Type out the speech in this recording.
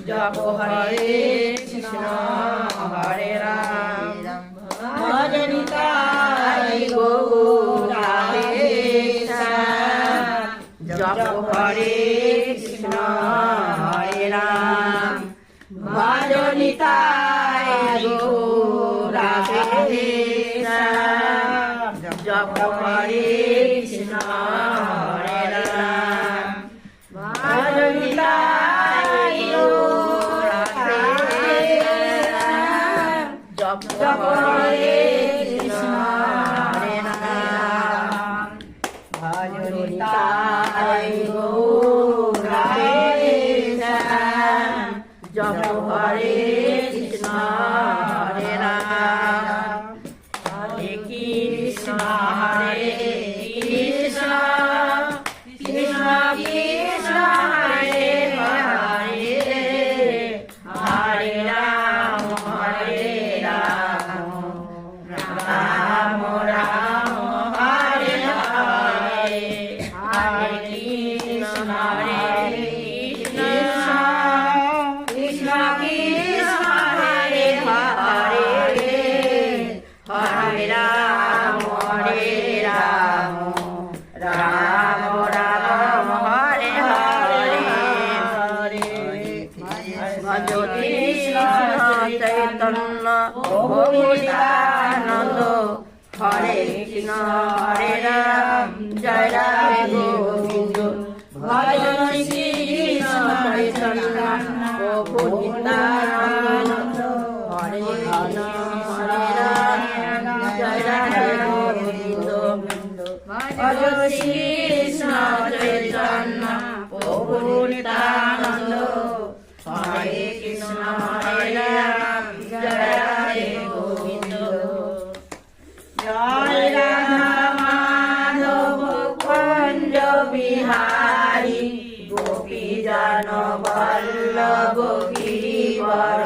জপ হরে কৃষ্ণ হরে রাম ভজ নিতাই গৌর রাধে শ্যাম জপ হরে কৃষ্ণ হরে রাম ভজ নিতাই গৌর রাধে শ্যাম জপ হরে কৃষ্ণ হরে রাম ভজ নিতাই গৌর রাধে শ্যাম জপ হরে কৃষ্ণ হরে রাম ভজ নিতাই গৌর রাধে শ্যাম জপ হরে কৃষ্ণ হরে রাম হরে কৃষ্ণ হরে কৃষ্ণ কৃষ্ণ কৃষ্ণ হরে হরে হরে রাম রাম রাম হরে হরে হরে কৃষ্ণ হরে কৃষ্ণ কৃষ্ণ কৃষ্ণ হরে হরে হরে রাম রাম রাম হরে হরে হরে ভজ কৃষ্ণ চৈতন্য প্রভু নিত্যানন্দ হরে কৃষ্ণ হরে রাম জয় রাধে গোবিন্দ ভজ কৃষ্ণ চৈতন্য প্রভু নিত্যানন্দ হরে কৃষ্ণ হরে রাম জয় রাধে গোবিন্দ ভজ কৃষ্ণ চৈতন্য প্রভু নিত্যানন্দ হরে কৃষ্ণ হরে রাম জয় রাধে গোবিন্দ জয় রাধা মাধব কুঞ্জ বিহারী গোপী জন বল্লভ গিরিবর